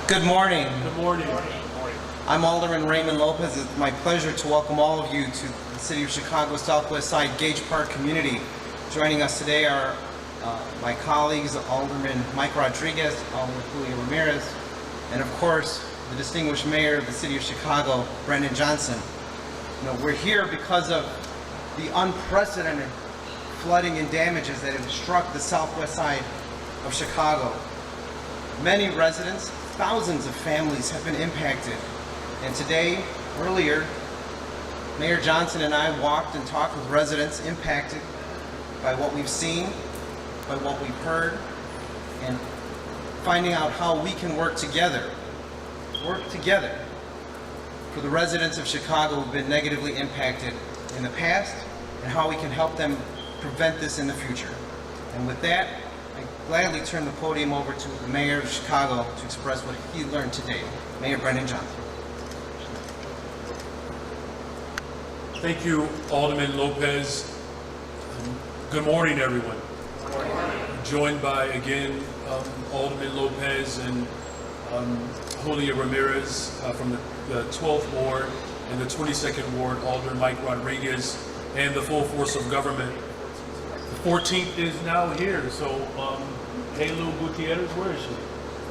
Good morning. Good morning. I'm Alderman Raymond Lopez. It's my pleasure to welcome all of you to the City of Chicago Southwest Side Gage Park community. Joining us today are my colleagues, Alderman Mike Rodriguez, Alderman Julio Ramirez, and of course, the distinguished mayor of the City of Chicago, Brendan Johnson. We're here because of the unprecedented flooding and damages that have struck the southwest side of Chicago. Many residents, thousands of families have been impacted. And today, earlier, Mayor Johnson and I walked and talked with residents impacted by what we've seen, by what we've heard, and finding out how we can work together for the residents of Chicago who've been negatively impacted in the past, and how we can help them prevent this in the future. And with that, I gladly turn the podium over to the Mayor of Chicago to express what he learned today. Mayor Brendan Johnson. Thank you, Alderman Lopez. Good morning, everyone. Good morning. Joined by, again, Alderman Lopez and Julio Ramirez from the 12th Ward and the 22nd Ward, Alderman Mike Rodriguez, and the full force of government. The 14th is now here, so Halo Gutierrez, where is she?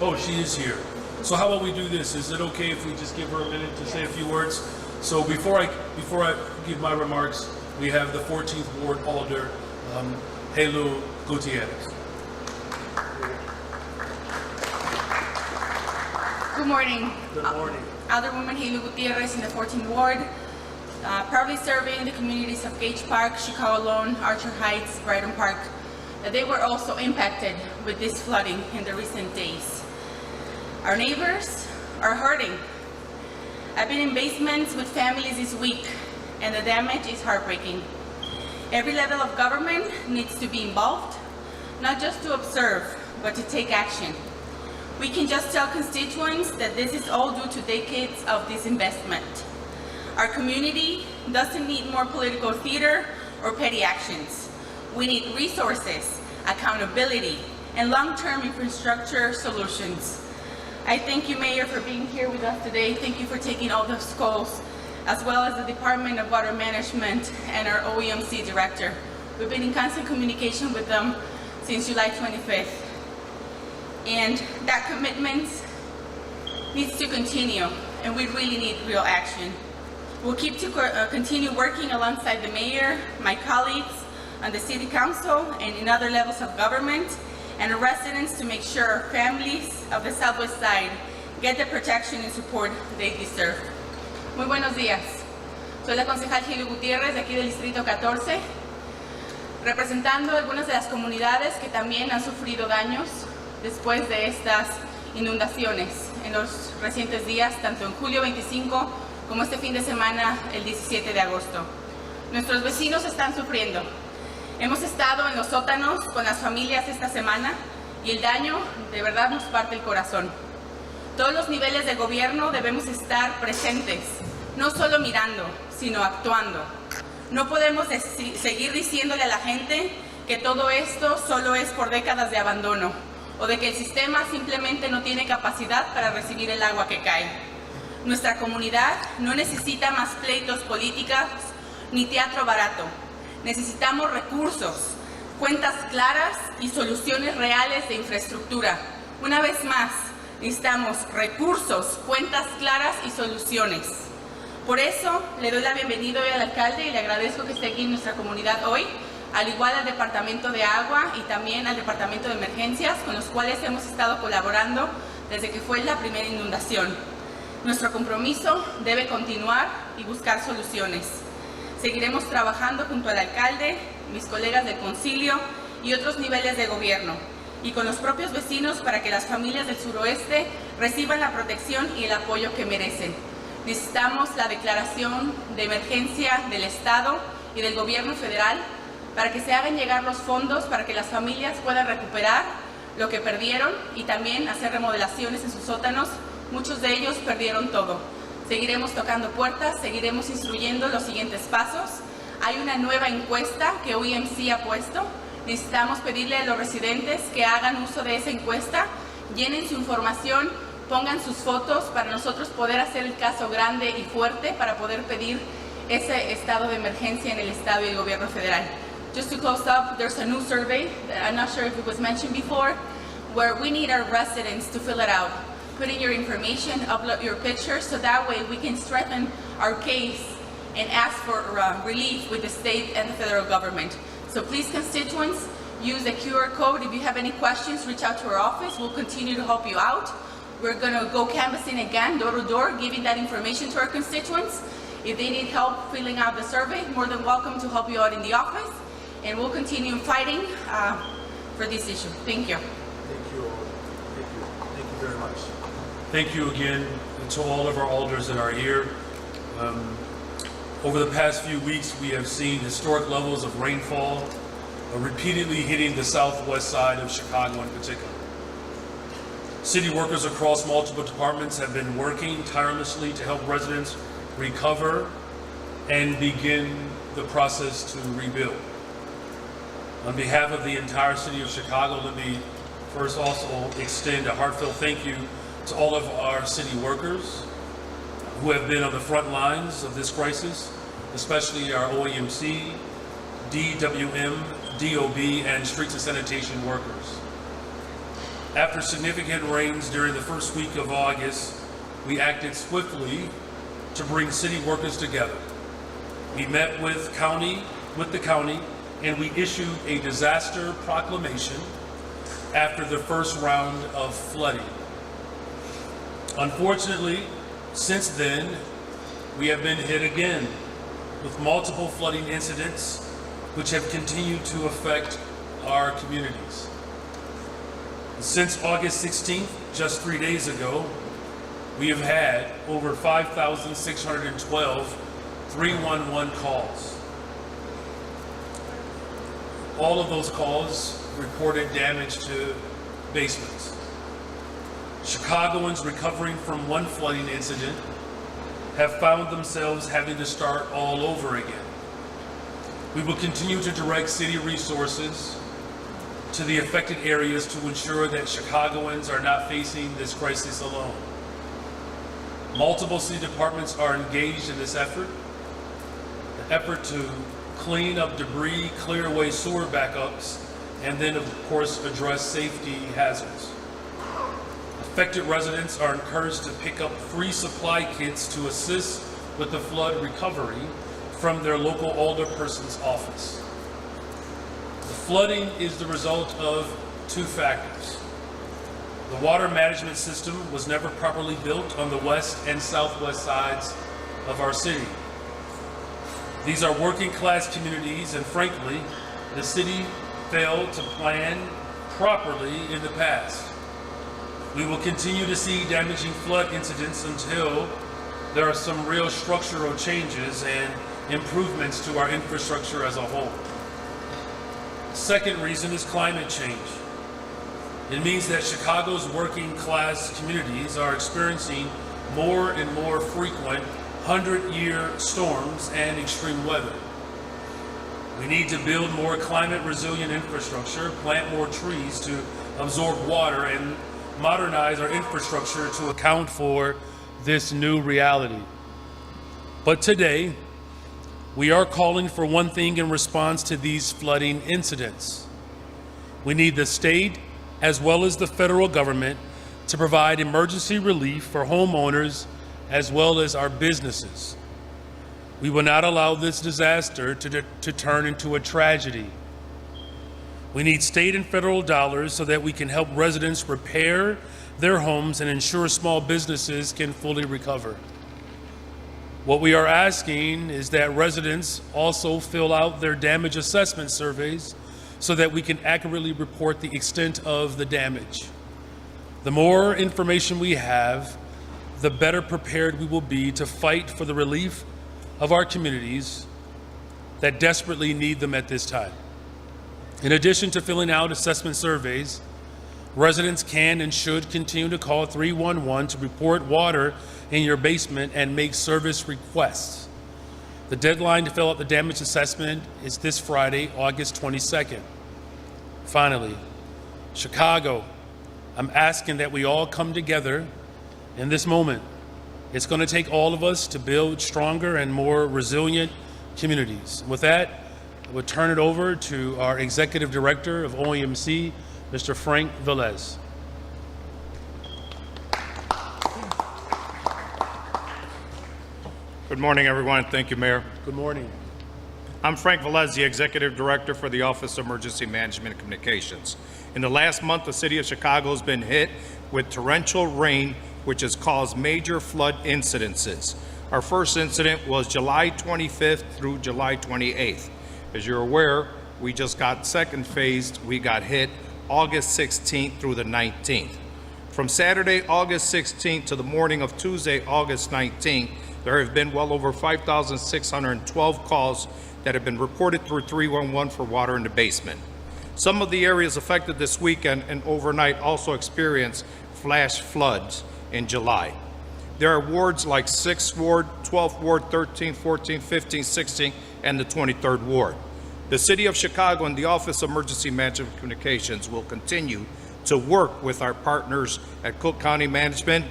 Oh, she is here. So how about we do this? Is it okay if we just give her a minute to say a few words? So before I give my remarks, we have the 14th Ward Alder, Halo Gutierrez. Good morning. Good morning. Alderwoman Halo Gutierrez in the 14th Ward, proudly serving the communities of Gage Park, Chicago Lawn, Archer Heights, Brighton Park. They were also impacted with this flooding in the recent days. Our neighbors are hurting. I've been in basements with families this week, and the damage is heartbreaking. Every level of government needs to be involved, not just to observe, but to take action. We can just tell constituents that this is all due to decades of disinvestment. Our community doesn't need more political theater or petty actions. We need resources, accountability, and long-term infrastructure solutions. I thank you, Mayor, for being here with us today. Thank you for taking all those calls, as well as the Department of Water Management and our OEMC director. We've been in constant communication with them since July 25th. And that commitment needs to continue, and we really need real action. We'll continue working alongside the mayor, my colleagues on the city council and in other levels of government, and our residents to make sure families of the southwest side get the protection and support they deserve. Muy buenos días. Soy la concejal Hilo Gutiérrez de aquí del Distrito 14, representando algunas de las comunidades que también han sufrido daños después de estas inundaciones en los recientes días, tanto en julio 25 como este fin de semana, el 17 de agosto. Nuestros vecinos están sufriendo. Hemos estado en los sótanos con las familias esta semana y el daño de verdad nos parte el corazón. Todos los niveles de gobierno debemos estar presentes, no solo mirando, sino actuando. No podemos seguir diciéndole a la gente que todo esto solo es por décadas de abandono, o de que el sistema simplemente no tiene capacidad para recibir el agua que cae. Nuestra comunidad no necesita más pleitos políticos ni teatro barato. Necesitamos recursos, cuentas claras y soluciones reales de infraestructura. Una vez más, necesitamos recursos, cuentas claras y soluciones. Por eso, le doy la bienvenida hoy al alcalde y le agradezco que esté aquí en nuestra comunidad hoy, al igual al Departamento de Agua y también al Departamento de Emergencias, con los cuales hemos estado colaborando desde que fue la primera inundación. Nuestro compromiso debe continuar y buscar soluciones. Seguiremos trabajando junto al alcalde, mis colegas del concilio y otros niveles de gobierno, y con los propios vecinos para que las familias del suroeste reciban la protección y el apoyo que merecen. Necesitamos la declaración de emergencia del Estado y del gobierno federal para que se hagan llegar los fondos para que las familias puedan recuperar lo que perdieron y también hacer remodelaciones en sus sótanos. Muchos de ellos perdieron todo. Seguiremos tocando puertas, seguiremos instruyendo los siguientes pasos. Hay una nueva encuesta que OEMC ha puesto. Necesitamos pedirle a los residentes que hagan uso de esa encuesta, llenen su información pongan sus fotos para nosotros poder hacer el caso grande y fuerte para poder pedir ese estado de emergencia en el estado y el gobierno federal. Just to close up, there's a new survey that I'm not sure if it was mentioned before, where we need our residents to fill it out. Put in your information, upload your pictures, so that way we can strengthen our case and ask for relief with the state and the federal government. So please, constituents, use the QR code. If you have any questions, reach out to our office. We'll continue to help you out. We're gonna go canvassing again, door to door, giving that information to our constituents. If they need help filling out the survey, more than welcome to help you out in the office. And we'll continue fighting for this issue. Thank you. Thank you all. Thank you very much. Thank you again to all of our alders that are here. Over the past few weeks, we have seen historic levels of rainfall repeatedly hitting the southwest side of Chicago in particular. City workers across multiple departments have been working tirelessly to help residents recover and begin the process to rebuild. On behalf of the entire city of Chicago, let me first also extend a heartfelt thank you to all of our city workers who have been on the front lines of this crisis, especially our OEMC, DWM, DOB, and streets and sanitation workers. After significant rains during the first week of August, we acted swiftly to bring city workers together. We met with the county, and we issued a disaster proclamation after the first round of flooding. Unfortunately, since then, we have been hit again with multiple flooding incidents which have continued to affect our communities. Since August 16th, just 3 days ago, we have had over 5,612 311 calls. All of those calls reported damage to basements. Chicagoans recovering from one flooding incident have found themselves having to start all over again. We will continue to direct city resources to the affected areas to ensure that Chicagoans are not facing this crisis alone. Multiple city departments are engaged in this effort, an effort to clean up debris, clear away sewer backups, and then of course address safety hazards. Affected residents are encouraged to pick up free supply kits to assist with the flood recovery from their local alderperson's office. The flooding is the result of two factors. The water management system was never properly built on the west and southwest sides of our city. These are working class communities, and frankly, the city failed to plan properly in the past. We will continue to see damaging flood incidents until there are some real structural changes and improvements to our infrastructure as a whole. Second reason is climate change. It means that Chicago's working class communities are experiencing more and more frequent 100-year storms and extreme weather. We need to build more climate resilient infrastructure, plant more trees to absorb water, and modernize our infrastructure to account for this new reality. But today, we are calling for one thing in response to these flooding incidents. We need the state as well as the federal government to provide emergency relief for homeowners as well as our businesses. We will not allow this disaster to turn into a tragedy. We need state and federal dollars so that we can help residents repair their homes and ensure small businesses can fully recover. What we are asking is that residents also fill out their damage assessment surveys so that we can accurately report the extent of the damage. The more information we have, the better prepared we will be to fight for the relief of our communities that desperately need them at this time. In addition to filling out assessment surveys, residents can and should continue to call 311 to report water in your basement and make service requests. The deadline to fill out the damage assessment is this Friday, August 22nd. Finally, Chicago, I'm asking that we all come together in this moment. It's going to take all of us to build stronger and more resilient communities. With that, I would turn it over to our Executive Director of OEMC, Mr. Frank Velez. Good morning, everyone. Thank you, Mayor. Good morning. I'm Frank Velez, the Executive Director for the Office of Emergency Management and Communications. In the last month, the City of Chicago has been hit with torrential rain, which has caused major flood incidences. Our first incident was July 25th through July 28th. As you're aware, we just got second phase. We got hit August 16th through the 19th. From Saturday, August 16th to the morning of Tuesday, August 19th, there have been well over 5,612 calls that have been reported through 311 for water in the basement. Some of the areas affected this weekend and overnight also experienced flash floods in July. There are wards like 6th Ward, 12th Ward, 13th, 14th, 15th, 16th, and the 23rd Ward. The City of Chicago and the Office of Emergency Management and Communications will continue to work with our partners at Cook County Management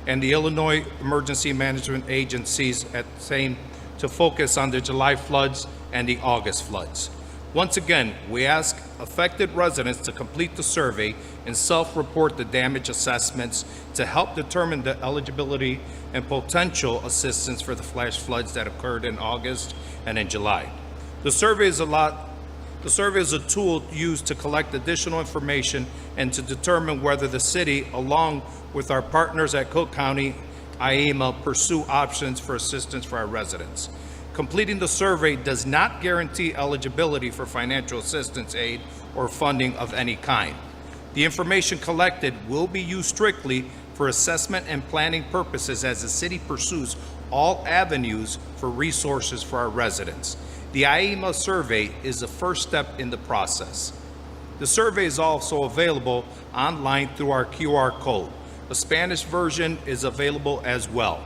and the Illinois Emergency Management Agencies at the same to focus on the July floods and the August floods. Once again, we ask affected residents to complete the survey and self-report the damage assessments to help determine the eligibility and potential assistance for the flash floods that occurred in August and in July. The survey is a tool used to collect additional information and to determine whether the city, along with our partners at Cook County, IEMA, pursue options for assistance for our residents. Completing the survey does not guarantee eligibility for financial assistance aid or funding of any kind. The information collected will be used strictly for assessment and planning purposes as the city pursues all avenues for resources for our residents. The IEMA survey is the first step in the process. The survey is also available online through our QR code. A Spanish version is available as well.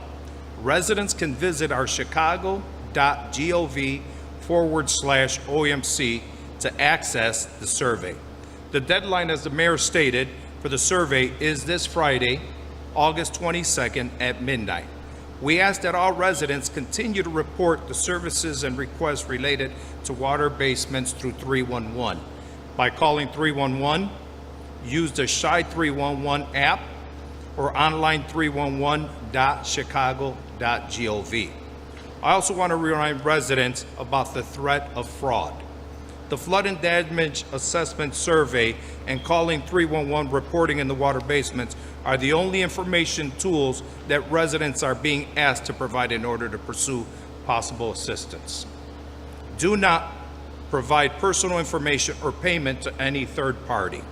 Residents can visit our chicago.gov/OEMC to access the survey. The deadline, as the mayor stated, for the survey is this Friday, August 22nd at midnight. We ask that all residents continue to report the services and requests related to water basements through 311. By calling 311, use the Shy 311 app or online 311.chicago.gov. I also want to remind residents about the threat of fraud. The Flood and Damage Assessment Survey and calling 311 reporting in the water basements are the only information tools that residents are being asked to provide in order to pursue possible assistance. Do not provide personal information or payment to any third party.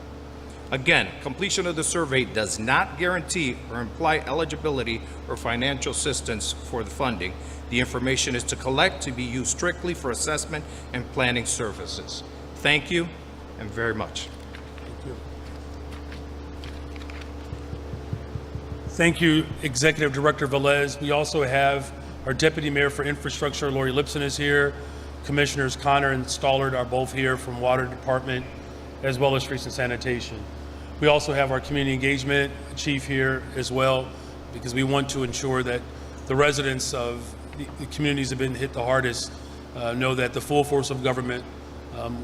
Again, completion of the survey does not guarantee or imply eligibility or financial assistance for the funding. The information is to collect to be used strictly for assessment and planning services. Thank you, and very much. Thank you, Executive Director Velez. We also have our Deputy Mayor for Infrastructure, Lori Lipson, is here. Commissioners Connor and Stollard are both here from Water Department, as well as Streets and Sanitation. We also have our Community Engagement Chief here as well, because we want to ensure that the residents of the communities that have been hit the hardest know that the full force of government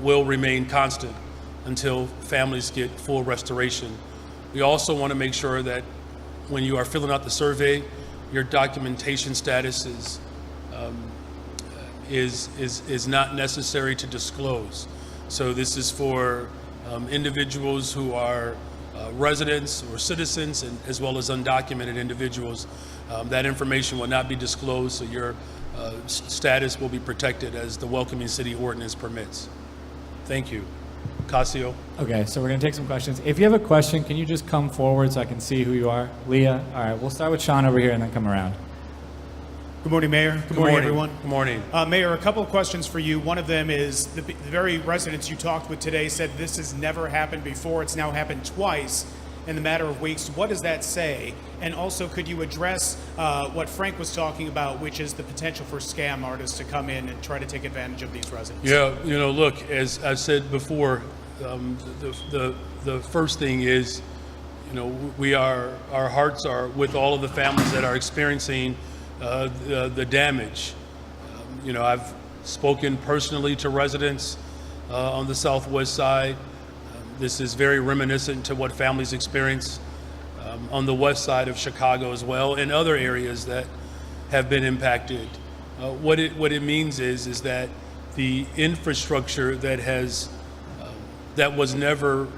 will remain constant until families get full restoration. We also want to make sure that when you are filling out the survey, your documentation status is not necessary to disclose. So this is for individuals who are residents or citizens, and as well as undocumented individuals. That information will not be disclosed, so your status will be protected as the Welcoming City Ordinance permits. Thank you. Casio. Okay, so we're going to take some questions. If you have a question, can you just come forward so I can see who you are? Leah? All right, we'll start with Sean over here and then come around. Good morning, Mayor. Good morning, everyone. Good morning. Mayor, a couple of questions for you. One of them is the very residents you talked with today said this has never happened before. It's now happened twice in the matter of weeks. What does that say? And also, could you address what Frank was talking about, which is the potential for scam artists to come in and try to take advantage of these residents? Yeah, you know, look, as I said before, the first thing is our hearts are with all of the families that are experiencing the damage. I've spoken personally to residents on the southwest side. This is very reminiscent to what families experience on the west side of Chicago as well, and other areas that have been impacted. What it means is that the infrastructure that was never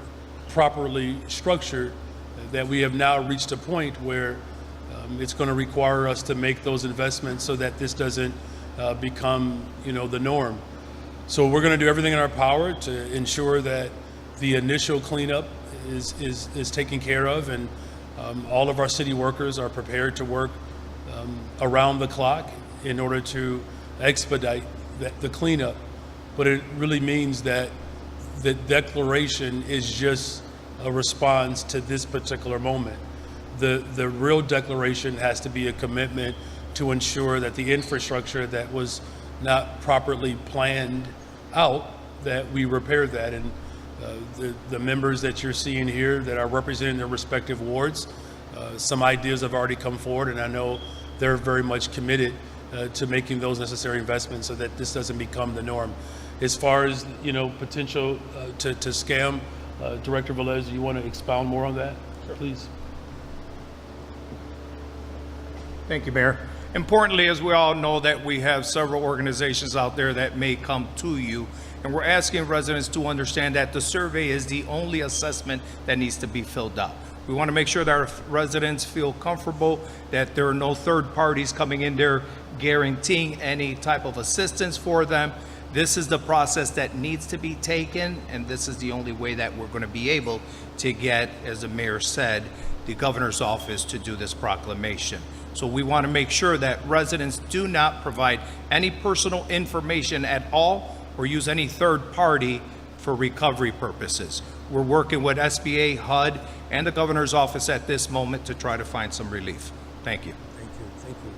properly structured, that we have now reached a point where it's going to require us to make those investments so that this doesn't become the norm. So we're going to do everything in our power to ensure that the initial cleanup is taken care of, and all of our city workers are prepared to work around the clock in order to expedite the cleanup. But it really means that the declaration is just a response to this particular moment. The real declaration has to be a commitment to ensure that the infrastructure that was not properly planned out, that we repair that. And the members that you're seeing here that are representing their respective wards, some ideas have already come forward, and I know they're very much committed to making those necessary investments so that this doesn't become the norm. As far as potential to scam, Director Velez, you want to expound more on that, please? Thank you, Mayor. Importantly, as we all know, that we have several organizations out there that may come to you, and we're asking residents to understand that the survey is the only assessment that needs to be filled out. We want to make sure that our residents feel comfortable that there are no third parties coming in there guaranteeing any type of assistance for them. This is the process that needs to be taken, and this is the only way that we're going to be able to get, as the mayor said, the governor's office to do this proclamation. So we want to make sure that residents do not provide any personal information at all or use any third party for recovery purposes. We're working with SBA, HUD, and the governor's office at this moment to try to find some relief. Thank you. Thank you.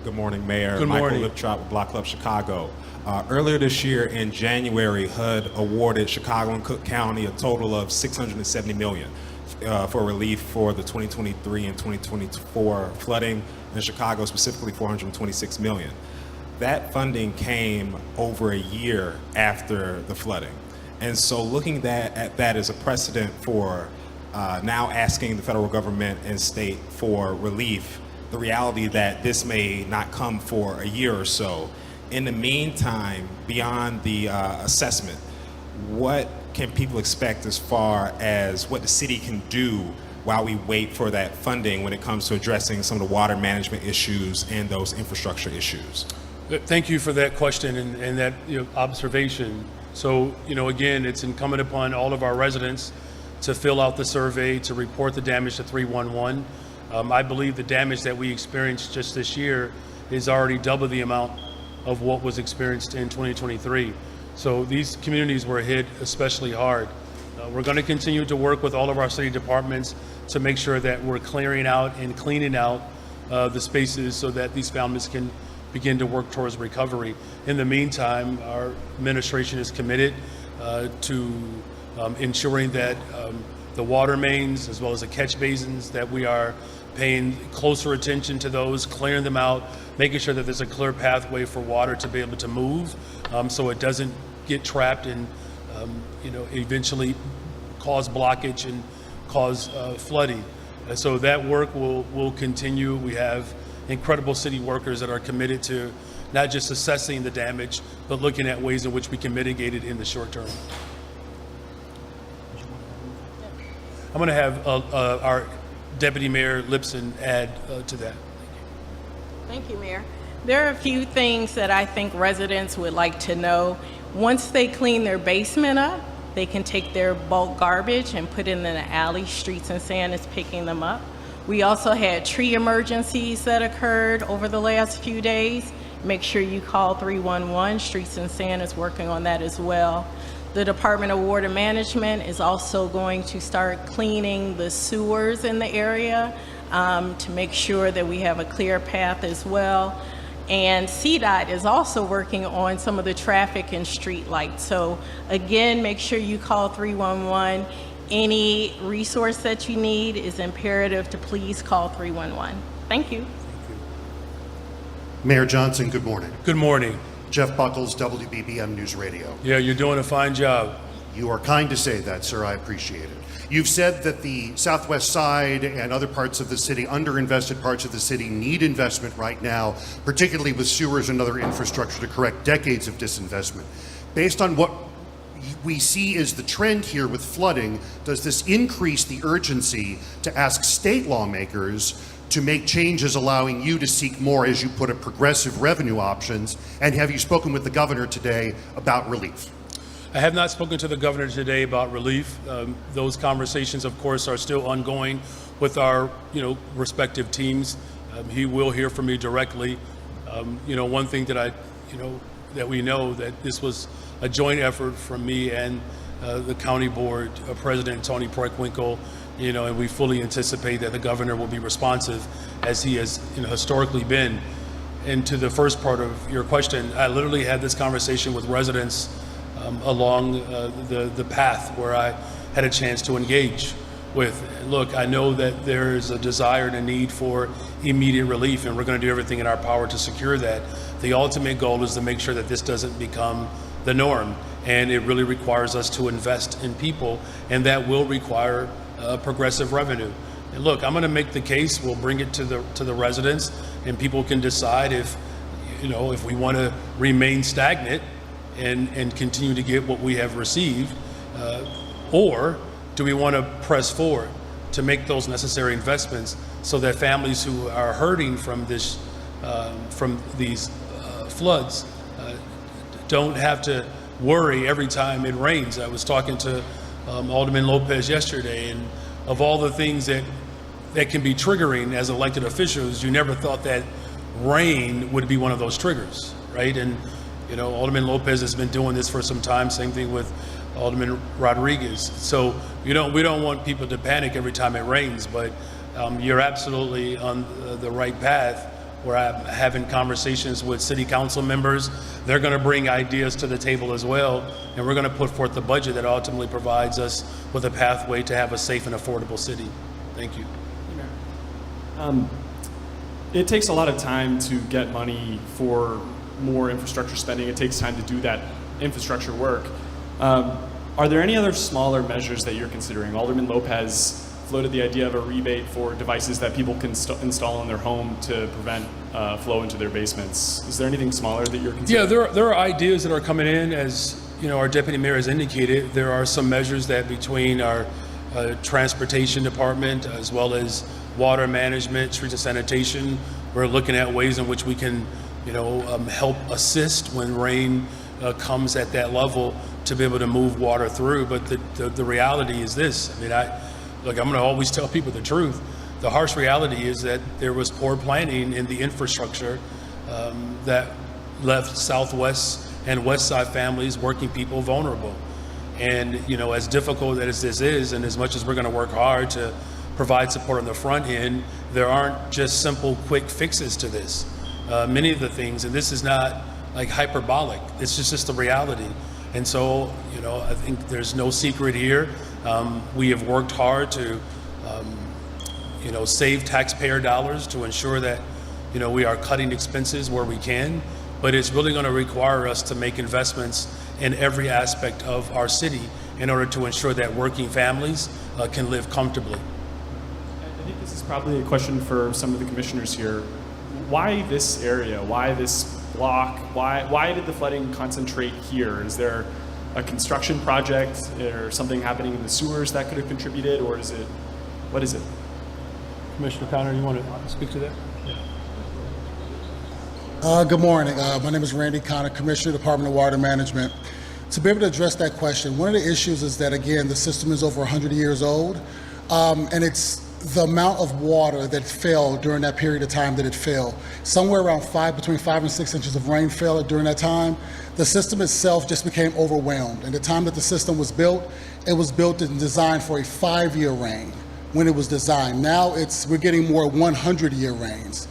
Good morning, Mayor. Good morning. Michael Liptrop with Block Club Chicago. Earlier this year in January, HUD awarded Chicago and Cook County a total of $670 million for relief for the 2023 and 2024 flooding, in Chicago specifically $426 million. That funding came over a year after the flooding. And so looking at that as a precedent for now asking the federal government and state for relief, the reality that this may not come for a year or so. In the meantime, beyond the assessment, what can people expect as far as what the city can do while we wait for that funding when it comes to addressing some of the water management issues and those infrastructure issues? Thank you for that question and that observation. So, again, it's incumbent upon all of our residents to fill out the survey, to report the damage to 311. I believe the damage that we experienced just this year is already double the amount of what was experienced in 2023. So these communities were hit especially hard. We're going to continue to work with all of our city departments to make sure that we're clearing out and cleaning out the spaces so that these families can begin to work towards recovery. In the meantime, our administration is committed to ensuring that the water mains as well as the catch basins, that we are paying closer attention to those, clearing them out, making sure that there's a clear pathway for water to be able to move so it doesn't get trapped and eventually cause blockage and cause flooding. And so that work will continue. We have incredible city workers that are committed to not just assessing the damage, but looking at ways in which we can mitigate it in the short term. I'm going to have our Deputy Mayor Lipson add to that. Thank you, Mayor. There are a few things that I think residents would like to know. Once they clean their basement up, they can take their bulk garbage and put it in the alley. Streets and Sand is picking them up. We also had tree emergencies that occurred over the last few days. Make sure you call 311. Streets and Sand is working on that as well. The Department of Water Management is also going to start cleaning the sewers in the area to make sure that we have a clear path as well. And CDOT is also working on some of the traffic and street lights. So again, make sure you call 311. any resource that you need, it's imperative to please call 311. Thank you. Mayor Johnson, good morning. Good morning. Jeff Buckles, WBBM News Radio. Yeah, you're doing a fine job. You are kind to say that, sir. I appreciate it. You've said that the southwest side and other parts of the city, underinvested parts of the city, need investment right now, particularly with sewers and other infrastructure to correct decades of disinvestment. Based on what we see is the trend here with flooding, does this increase the urgency to ask state lawmakers to make changes allowing you to seek more, as you put it, progressive revenue options? And have you spoken with the governor today about relief? I have not spoken to the governor today about relief. Those conversations, of course, are still ongoing with our, respective teams. He will hear from me directly. One thing that that we know that this was a joint effort from me and the county board, President Tony Preckwinkle, and we fully anticipate that the governor will be responsive as he has historically been. And to the first part of your question, I literally had this conversation with residents along the path where I had a chance to engage with. Look, I know that there is a desire and a need for immediate relief, and we're going to do everything in our power to secure that. The ultimate goal is to make sure that this doesn't become the norm, and it really requires us to invest in people, and that will require progressive revenue. And look, I'm going to make the case. We'll bring it to the residents, and people can decide if we want to remain stagnant and continue to get what we have received, or do we want to press forward to make those necessary investments so that families who are hurting from these floods don't have to worry every time it rains. I was talking to Alderman Lopez yesterday, and of all the things that can be triggering as elected officials, you never thought that rain would be one of those triggers, right? And Alderman Lopez has been doing this for some time. Same thing with Alderman Rodriguez. So we don't want people to panic every time it rains, but you're absolutely on the right path. Where I'm having conversations with city council members. They're going to bring ideas to the table as well, and we're going to put forth the budget that ultimately provides us with a pathway to have a safe and affordable city. Thank you. It takes a lot of time to get money for more infrastructure spending. It takes time to do that infrastructure work. Are there any other smaller measures that you're considering? Alderman Lopez floated the idea of a rebate for devices that people can install in their home to prevent flow into their basements. Is there anything smaller that you're considering? Yeah, there are ideas that are coming in. As our deputy mayor has indicated, there are some measures that between our transportation department as well as water management, streets and sanitation, we're looking at ways in which we can help assist when rain comes at that level to be able to move water through. But the reality is this. Look, I'm going to always tell people the truth. The harsh reality is that there was poor planning in the infrastructure that left Southwest and West Side families, working people, vulnerable. And, as difficult as this is, and as much as we're going to work hard to provide support on the front end, there aren't just simple, quick fixes to this. Many of the things, and this is not like hyperbolic, it's just the reality. And so, I think there's no secret here. We have worked hard to, save taxpayer dollars to ensure that, we are cutting expenses where we can, but it's really going to require us to make investments in every aspect of our city in order to ensure that working families can live comfortably. I think this is probably a question for some of the commissioners here. Why this area? Why this block? Why did the flooding concentrate here? Is there a construction project or something happening in the sewers that could have contributed, or what is it? Commissioner Connor, you want to speak to that? Good morning. My name is Randy Connor, Commissioner, Department of Water Management. To be able to address that question, one of the issues is that, again, the system is over 100 years old, and it's the amount of water that fell during that period of time that it fell. Somewhere around between 5 and 6 inches of rain fell during that time. The system itself just became overwhelmed. And the time that the system was built, it was built and designed for a 5-year rain when it was designed. Now we're getting more 100-year rains.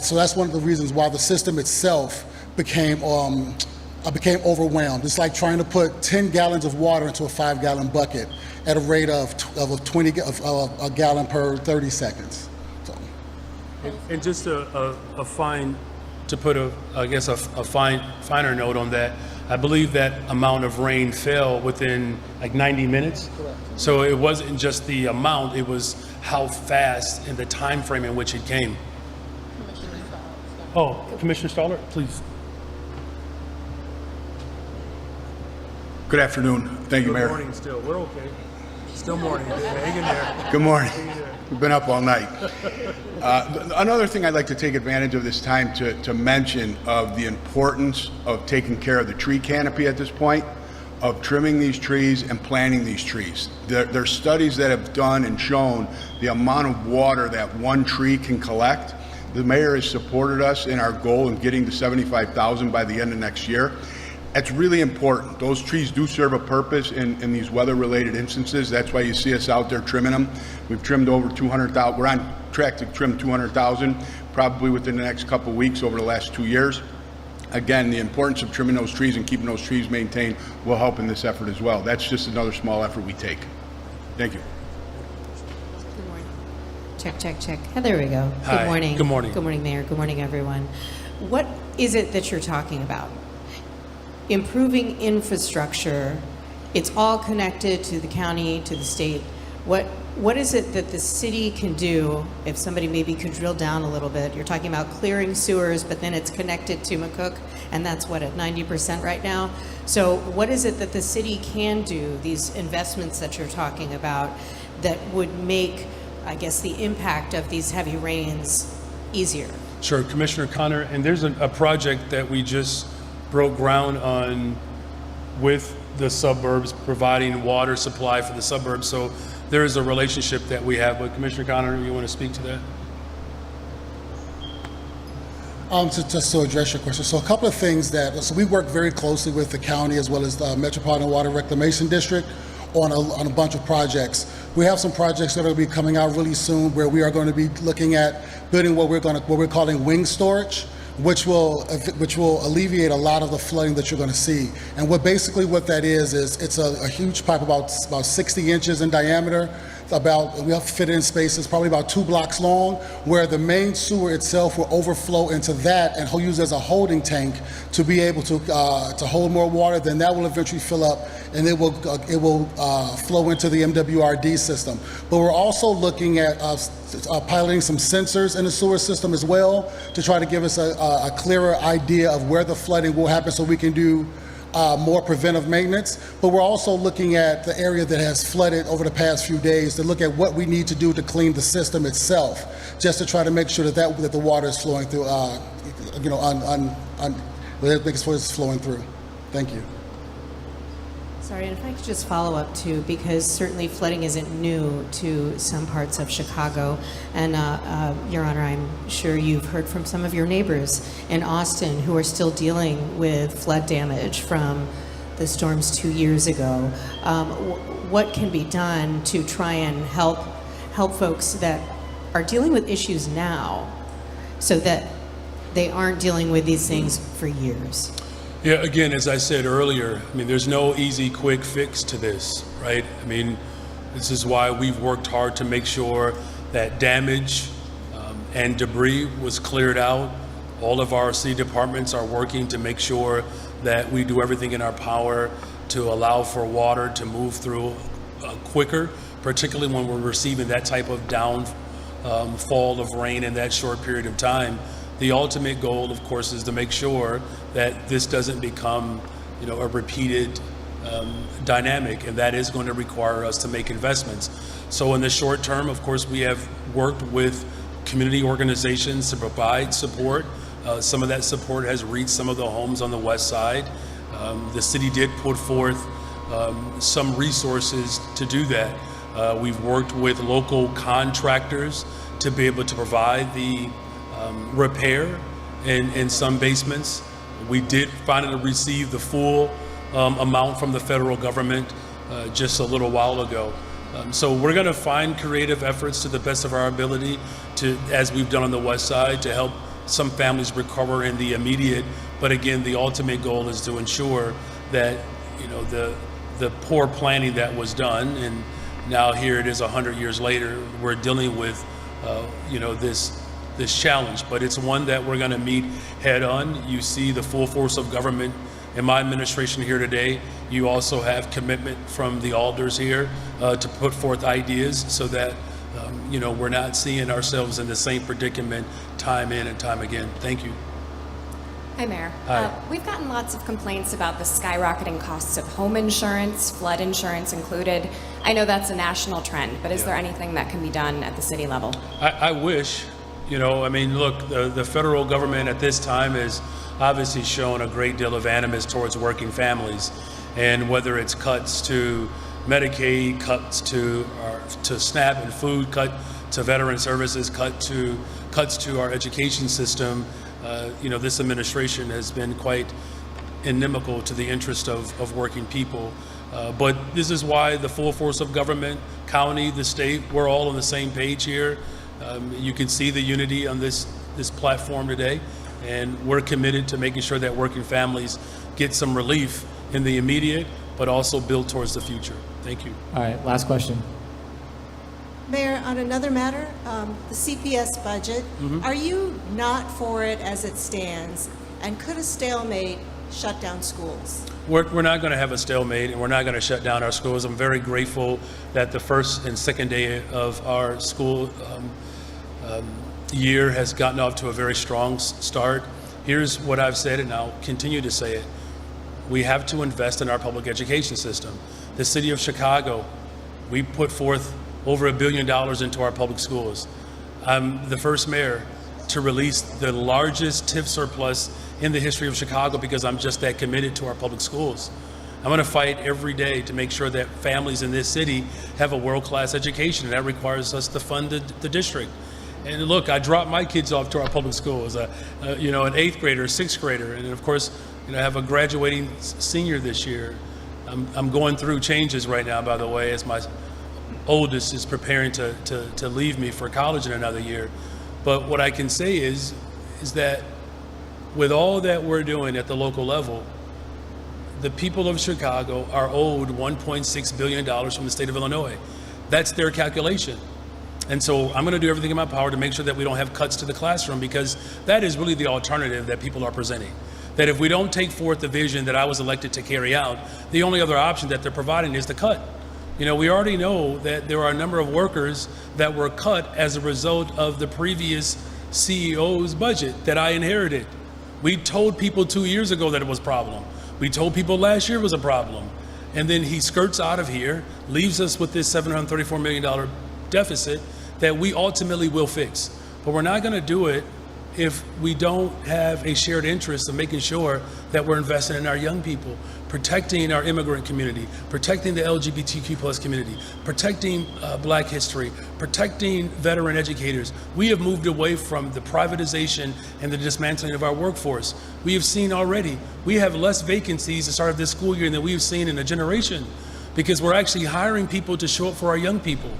So that's one of the reasons why the system itself became I became overwhelmed. It's like trying to put 10 gallons of water into a 5-gallon bucket at a rate of a gallon per 30 seconds. So, And just a fine, to put a finer note on that, I believe that amount of rain fell within like 90 minutes. Correct. So it wasn't just the amount, it was how fast and the time frame in which it came. Oh, Commissioner Stoller, please. Good afternoon. Thank you, Mayor. Good morning still, we're okay. Still morning, hang in there. Good morning. We've been up all night. Another thing I'd like to take advantage of this time to mention of the importance of taking care of the tree canopy at this point, of trimming these trees and planting these trees. There's studies that have done and shown the amount of water that one tree can collect. The mayor has supported us in our goal in getting to 75,000 by the end of next year. It's really important. Those trees do serve a purpose in these weather-related instances. That's why you see us out there trimming them. We've trimmed over 200,000. We're on track to trim 200,000 probably within the next couple of weeks over the last 2 years. Again, the importance of trimming those trees and keeping those trees maintained will help in this effort as well. That's just another small effort we take. Thank you. Good morning. Check, check, check. Oh, there we go. Hi. Good morning. Good morning. Good morning, Mayor. Good morning, everyone. What is it that you're talking about? Improving infrastructure. It's all connected to the county, to the state. What is it that the city can do, if somebody maybe could drill down a little bit? You're talking about clearing sewers, but then it's connected to McCook, and that's what, at 90% right now? So what is it that the city can do, these investments that you're talking about, that would make, I guess, the impact of these heavy rains easier? Sure, Commissioner Connor, and there's a project that we just broke ground on with the suburbs, providing water supply for the suburbs. So there is a relationship that we have. But Commissioner Connor, you want to speak to that? Just to address your question, so a couple of things so we work very closely with the county as well as the Metropolitan Water Reclamation District on a bunch of projects. We have some projects that are going to be coming out really soon where we are going to be looking at building what we're calling wing storage, which will alleviate a lot of the flooding that you're going to see. And what that is it's a huge pipe about 60 inches in diameter. We have to fit it in spaces probably about 2 blocks long, where the main sewer itself will overflow into that and use as a holding tank to be able to hold more water. Then that will eventually fill up, and it will flow into the MWRD system. But we're also looking at piloting some sensors in the sewer system as well to try to give us a clearer idea of where the flooding will happen, so we can do more preventive maintenance. But we're also looking at the area that has flooded over the past few days to look at what we need to do to clean the system itself, just to try to make sure that the water is flowing through, make sure it's flowing through. Thank you. Sorry, and if I could just follow up too, because certainly flooding isn't new to some parts of Chicago. And Your Honor, I'm sure you've heard from some of your neighbors in Austin who are still dealing with flood damage from the storms 2 years ago. What can be done to try and help folks that are dealing with issues now so that they aren't dealing with these things for years? Yeah, again, as I said earlier, I mean, there's no easy, quick fix to this, right? I mean, this is why we've worked hard to make sure that damage and debris was cleared out. All of our city departments are working to make sure that we do everything in our power to allow for water to move through quicker, particularly when we're receiving that type of downfall of rain in that short period of time. The ultimate goal, of course, is to make sure that this doesn't become, a repeated dynamic, and that is going to require us to make investments. So in the short term, of course, we have worked with community organizations to provide support. Some of that support has reached some of the homes on the west side. The city did put forth some resources to do that. We've worked with local contractors to be able to provide the repair in some basements. We did finally receive the full amount from the federal government just a little while ago. So we're going to find creative efforts to the best of our ability to, as we've done on the west side, to help some families recover in the immediate, but again, the ultimate goal is to ensure that, you know, the poor planning that was done, and now here it is 100 years later, we're dealing with, you know, this challenge, but it's one that we're going to meet head on. You see the full force of government in my administration here today. You also have commitment from the alders here to put forth ideas so that you know, we're not seeing ourselves in the same predicament time in and time again. Thank you. Hi, Mayor. Hi. We've gotten lots of complaints about the skyrocketing costs of home insurance, flood insurance included. I know that's a national trend, but is there anything that can be done at the city level? I wish, you know, I mean, look, the federal government at this time has obviously shown a great deal of animus towards working families, and whether it's cuts to Medicaid, cuts to SNAP and food, cut to veteran services, cuts to our education system. You know, this administration has been quite inimical to the interest of working people. But this is why the full force of government, county, the state, we're all on the same page here. You can see the unity on this platform today, and we're committed to making sure that working families get some relief in the immediate, but also build towards the future. Thank you. All right, last question. Mayor, on another matter, the CPS budget, are you not for it as it stands? And could a stalemate shut down schools? We're not going to have a stalemate, and we're not going to shut down our schools. I'm very grateful that the first and second day of our school year has gotten off to a very strong start. Here's what I've said, and I'll continue to say it. We have to invest in our public education system. The city of Chicago, we put forth over $1 billion into our public schools. I'm the first mayor to release the largest TIF surplus in the history of Chicago because I'm just that committed to our public schools. I'm going to fight every day to make sure that families in this city have a world-class education, and that requires us to fund the district. And look, I dropped my kids off to our public schools, you know, an 8th grader, a 6th grader, and of course, you know, I have a graduating senior this year. I'm going through changes right now, by the way, as my oldest is preparing to leave me for college in another year. But what I can say is that with all that we're doing at the local level, the people of Chicago are owed $1.6 billion from the state of Illinois. That's their calculation. And so I'm going to do everything in my power to make sure that we don't have cuts to the classroom, because that is really the alternative that people are presenting. That if we don't take forth the vision that I was elected to carry out, the only other option that they're providing is to cut. You know, we already know that there are a number of workers that were cut as a result of the previous CEO's budget that I inherited. We told people 2 years ago that it was a problem. We told people last year it was a problem. And then he skirts out of here, leaves us with this $734 million deficit that we ultimately will fix. But we're not going to do it if we don't have a shared interest of making sure that we're investing in our young people, protecting our immigrant community, protecting the LGBTQ plus community, protecting Black history, protecting veteran educators. We have moved away from the privatization and the dismantling of our workforce. We have seen already, we have less vacancies at the start of this school year than we've seen in a generation, because we're actually hiring people to show up for our young people.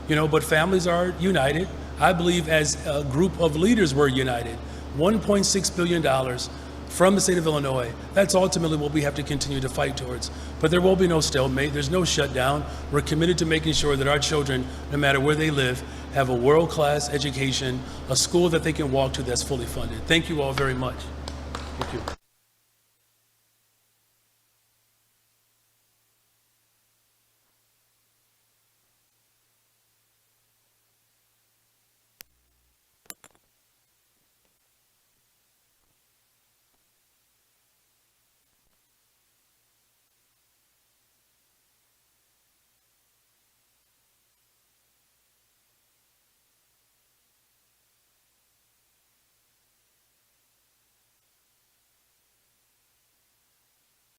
You know, but families are united. I believe as a group of leaders we're united. $1.6 billion from the state of Illinois. That's ultimately what we have to continue to fight towards. But there will be no stalemate. There's no shutdown. We're committed to making sure that our children, no matter where they live, have a world-class education, a school that they can walk to that's fully funded. Thank you all very much. Thank you.